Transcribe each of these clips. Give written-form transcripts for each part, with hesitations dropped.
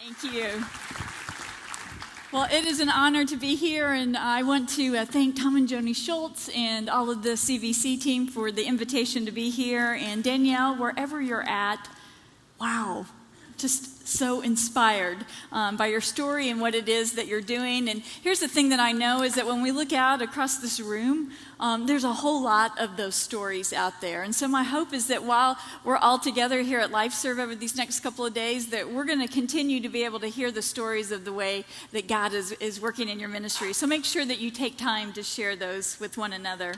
Thank you. Well, it is an honor to be here, and I want to thank Tom and Joni Schultz and all of the CVC team for the invitation to be here. And Danielle, wherever you're at, wow, just so inspired by your story and what it is that you're doing. And here's the thing that I know is that when we look out across this room, there's a whole lot of those stories out there. And so my hope is that while we're all together here at LifeServe over these next couple of days, that we're going to continue to be able to hear the stories of the way that God is working in your ministry. So make sure that you take time to share those with one another.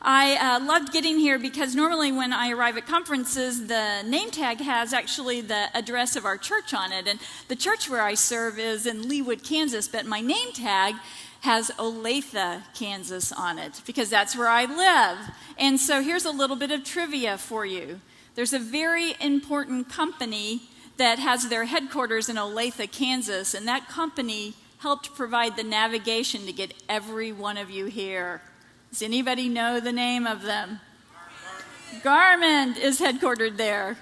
I loved getting here because normally when I arrive at conferences, the name tag has actually the address of our church on it. And the church where I serve is in Leawood, Kansas, but my name tag has Olathe, Kansas on it because that's where I live. And so here's a little bit of trivia for you. There's a very important company that has their headquarters in Olathe, Kansas, and that company helped provide the navigation to get every one of you here. Does anybody know the name of them? Garmin is headquartered there.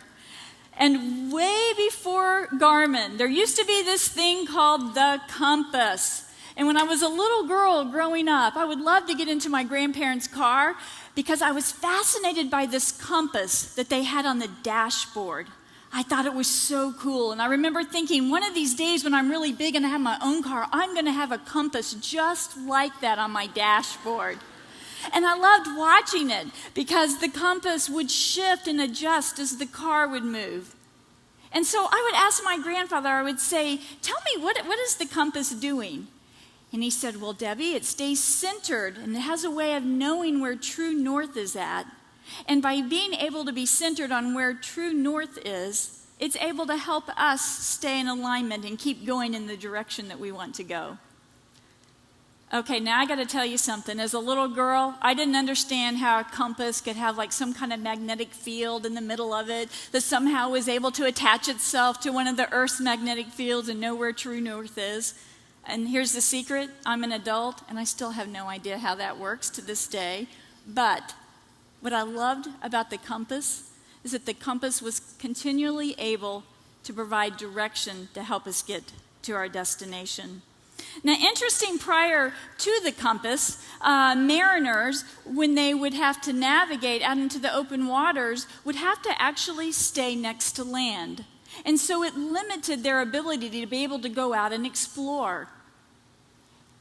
And way before Garmin, there used to be this thing called the compass. And when I was a little girl growing up, I would love to get into my grandparents' car because I was fascinated by this compass that they had on the dashboard. I thought it was so cool. And I remember thinking, one of these days when I'm really big and I have my own car, I'm going to have a compass just like that on my dashboard. And I loved watching it because the compass would shift and adjust as the car would move. And so I would ask my grandfather, I would say, tell me, what is the compass doing? And he said, well, Debbie, it stays centered and it has a way of knowing where true north is at. And by being able to be centered on where true north is, it's able to help us stay in alignment and keep going in the direction that we want to go. Okay, now I got to tell you something. As a little girl, I didn't understand how a compass could have like some kind of magnetic field in the middle of it that somehow was able to attach itself to one of the Earth's magnetic fields and know where true north is. And here's the secret. I'm an adult, and I still have no idea how that works to this day. But what I loved about the compass is that the compass was continually able to provide direction to help us get to our destination. Now, interesting, prior to the compass, mariners, when they would have to navigate out into the open waters, would have to actually stay next to land. And so it limited their ability to be able to go out and explore.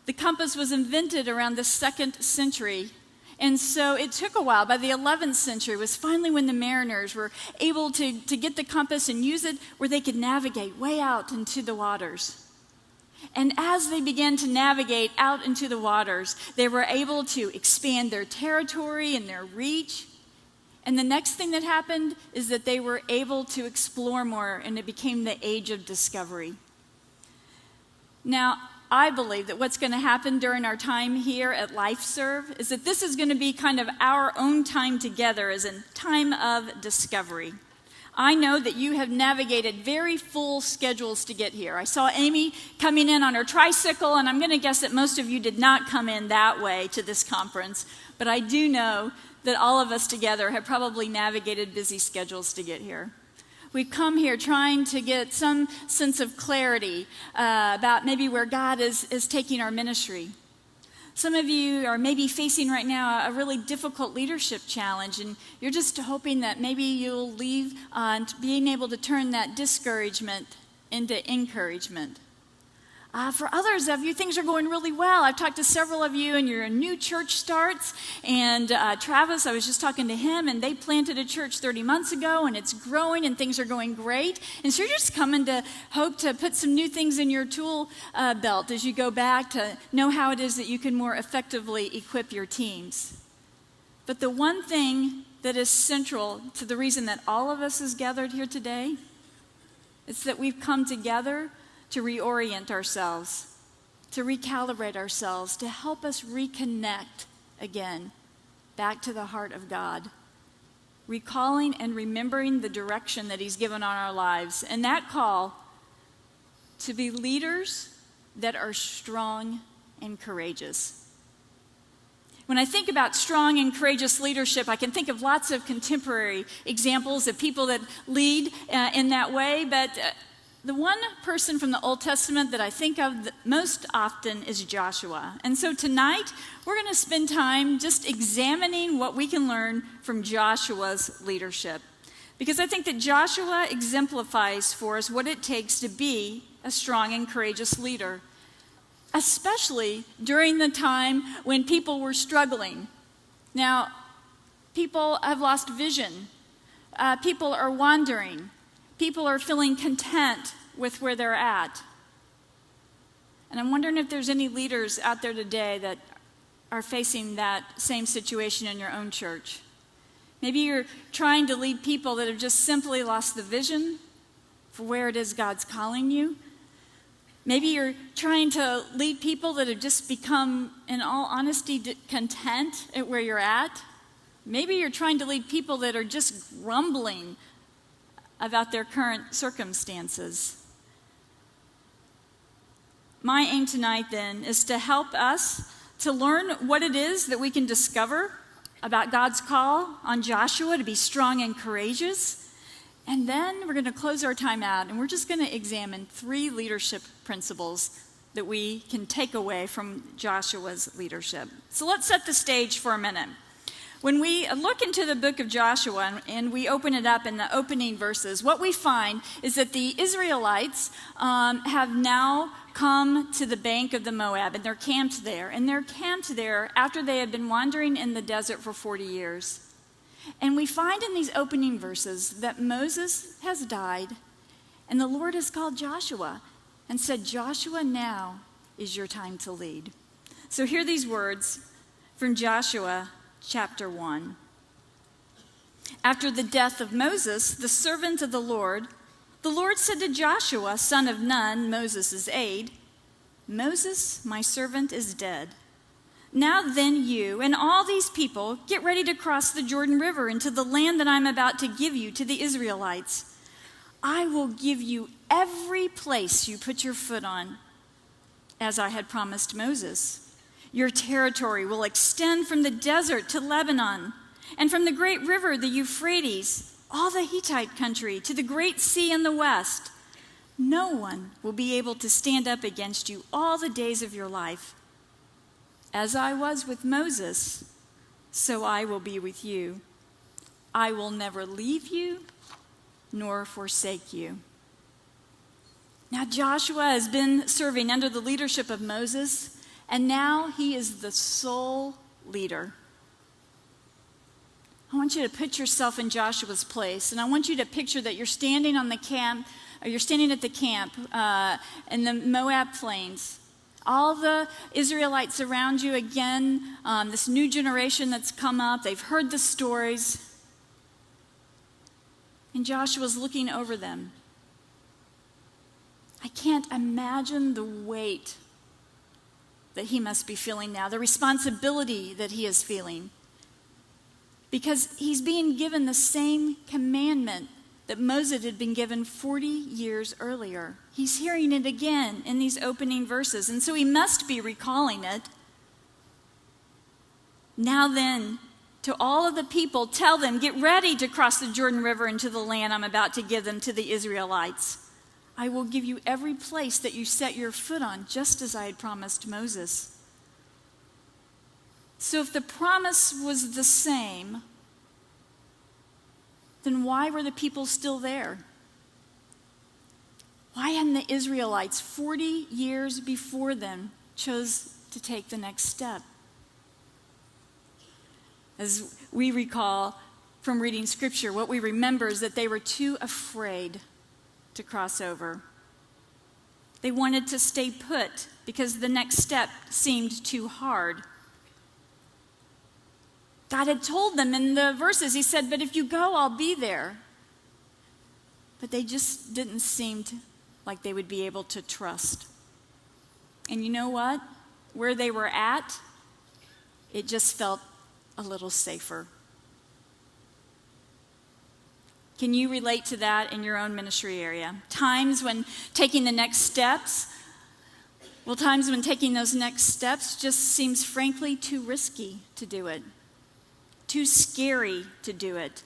The compass was invented around the 2nd century, and so it took a while. By the 11th century was finally when the mariners were able to get the compass and use it where they could navigate way out into the waters. And as they began to navigate out into the waters, they were able to expand their territory and their reach. And the next thing that happened is that they were able to explore more, and it became the age of discovery. Now, I believe that what's going to happen during our time here at LifeServe is that this is going to be kind of our own time together as a time of discovery. I know that you have navigated very full schedules to get here. I saw Amy coming in on her tricycle, and I'm going to guess that most of you did not come in that way to this conference, but I do know that all of us together have probably navigated busy schedules to get here. We've come here trying to get some sense of clarity about maybe where God is taking our ministry. Some of you are maybe facing right now a really difficult leadership challenge, and you're just hoping that maybe you'll leave being able to turn that discouragement into encouragement. For others of you, things are going really well. I've talked to several of you, and your new church starts. And Travis, I was just talking to him, and they planted a church 30 months ago, and it's growing, and things are going great. And so you're just coming to hope to put some new things in your tool belt as you go back to know how it is that you can more effectively equip your teams. But the one thing that is central to the reason that all of us is gathered here today is that we've come together to reorient ourselves, to recalibrate ourselves, to help us reconnect again back to the heart of God, recalling and remembering the direction that He's given on our lives, and that call to be leaders that are strong and courageous. When I think about strong and courageous leadership, I can think of lots of contemporary examples of people that lead in that way, but the one person from the Old Testament that I think of most often is Joshua. And so tonight, we're going to spend time just examining what we can learn from Joshua's leadership. Because I think that Joshua exemplifies for us what it takes to be a strong and courageous leader, especially during the time when people were struggling. Now, people have lost vision. People are wandering. People are feeling content with where they're at. And I'm wondering if there's any leaders out there today that are facing that same situation in your own church. Maybe you're trying to lead people that have just simply lost the vision for where it is God's calling you. Maybe you're trying to lead people that have just become, in all honesty, content at where you're at. Maybe you're trying to lead people that are just grumbling about their current circumstances. My aim tonight, then, is to help us to learn what it is that we can discover about God's call on Joshua to be strong and courageous. And then we're going to close our time out, and we're just going to examine 3 leadership principles that we can take away from Joshua's leadership. So let's set the stage for a minute. When we look into the book of Joshua and we open it up in the opening verses, what we find is that the Israelites have now come to the bank of the Moab, and they're camped there. And they're camped there after they had been wandering in the desert for 40 years. And we find in these opening verses that Moses has died, and the Lord has called Joshua and said, Joshua, now is your time to lead. So hear these words from Joshua chapter 1. After the death of Moses, the servant of the Lord said to Joshua, son of Nun, Moses' aide, Moses, my servant, is dead. Now then you and all these people get ready to cross the Jordan River into the land that I'm about to give you to the Israelites. I will give you every place you put your foot on, as I had promised Moses. Your territory will extend from the desert to Lebanon, and from the great river, the Euphrates, all the Hittite country, to the great sea in the west. No one will be able to stand up against you all the days of your life. As I was with Moses, so I will be with you. I will never leave you nor forsake you. Now Joshua has been serving under the leadership of Moses, and now he is the sole leader. I want you to put yourself in Joshua's place, and I want you to picture that you're standing on the camp, or you're standing at the camp in the Moab plains. All the Israelites around you, again, this new generation that's come up, they've heard the stories. And Joshua's looking over them. I can't imagine the weight that he must be feeling now, the responsibility that he is feeling. Because he's being given the same commandment that Moses had been given 40 years earlier. He's hearing it again in these opening verses, and so he must be recalling it. Now then, to all of the people, tell them, get ready to cross the Jordan River into the land I'm about to give them to the Israelites. I will give you every place that you set your foot on, just as I had promised Moses. So if the promise was the same, then why were the people still there? Why hadn't the Israelites 40 years before them chose to take the next step? As we recall from reading Scripture, what we remember is that they were too afraid to cross over. They wanted to stay put because the next step seemed too hard. God had told them in the verses, he said, but if you go, I'll be there. But they just didn't seem like they would be able to trust. And you know what? Where they were at, it just felt a little safer. Can you relate to that in your own ministry area? Times when taking the next steps, times when taking those next steps just seems frankly too risky to do it, too scary to do it.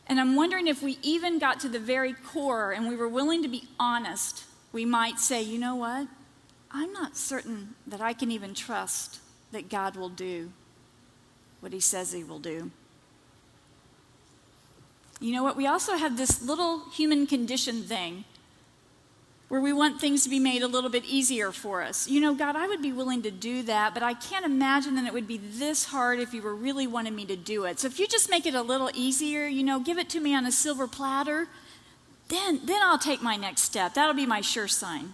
And I'm wondering if we even got to the very core and we were willing to be honest, we might say, you know what? I'm not certain that I can even trust that God will do what he says he will do. You know what? We also have this little human condition thing where we want things to be made a little bit easier for us. You know, God, I would be willing to do that, but I can't imagine that it would be this hard if you were really wanting me to do it. So if you just make it a little easier, you know, give it to me on a silver platter, then I'll take my next step. That'll be my sure sign.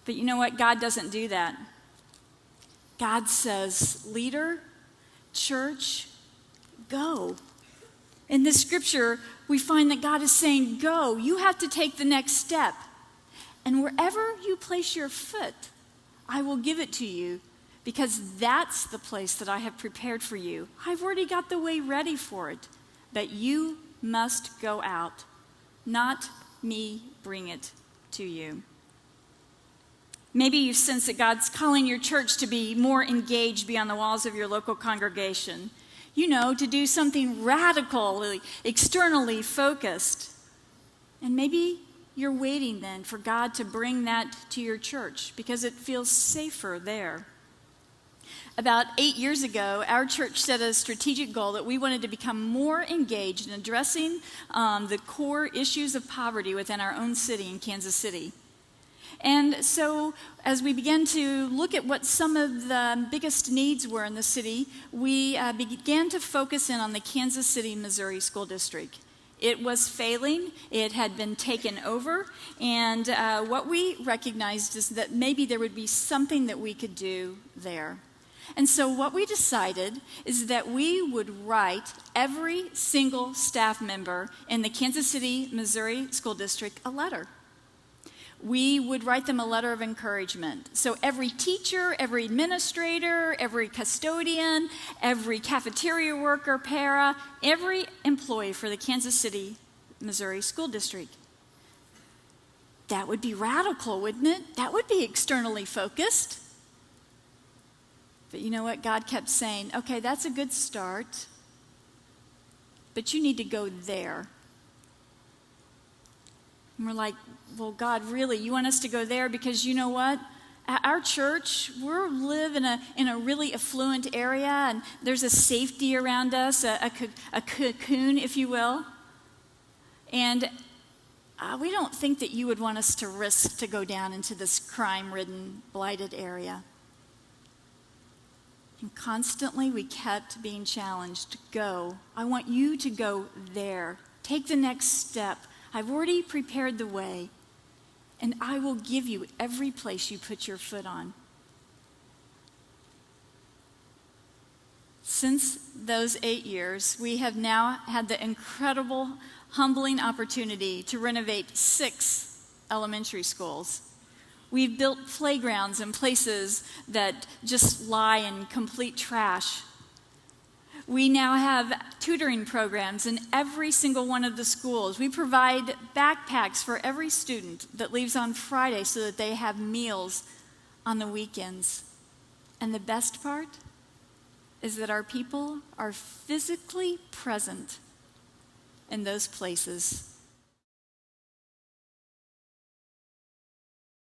But you know what? God doesn't do that. God says, leader, church, go. In this scripture, we find that God is saying, go. You have to take the next step. And wherever you place your foot, I will give it to you, because that's the place that I have prepared for you. I've already got the way ready for it. But you must go out, not me bring it to you. Maybe you sense that God's calling your church to be more engaged beyond the walls of your local congregation. You know, to do something radically, externally focused. And maybe you're waiting then for God to bring that to your church because it feels safer there. About 8 years ago, our church set a strategic goal that we wanted to become more engaged in addressing the core issues of poverty within our own city in Kansas City. And so as we began to look at what some of the biggest needs were in the city, we began to focus in on the Kansas City, Missouri School District. It was failing. It had been taken over. And what we recognized is that maybe there would be something that we could do there. And so what we decided is that we would write every single staff member in the Kansas City, Missouri School District a letter. We would write them a letter of encouragement. So every teacher, every administrator, every custodian, every cafeteria worker, para, every employee for the Kansas City, Missouri School District. That would be radical, wouldn't it? That would be externally focused. But you know what? God kept saying, okay, that's a good start, but you need to go there. And we're like, well, God, really, you want us to go there? Because you know what? At our church, we live in a really affluent area, and there's a safety around us, a cocoon, if you will. And we don't think that you would want us to risk to go down into this crime-ridden, blighted area. And constantly, we kept being challenged, go. I want you to go there. Take the next step. I've already prepared the way, and I will give you every place you put your foot on. Since those 8 years, we have now had the incredible, humbling opportunity to renovate 6 elementary schools. We've built playgrounds in places that just lie in complete trash. We now have tutoring programs in every single one of the schools. We provide backpacks for every student that leaves on Friday so that they have meals on the weekends. And the best part is that our people are physically present in those places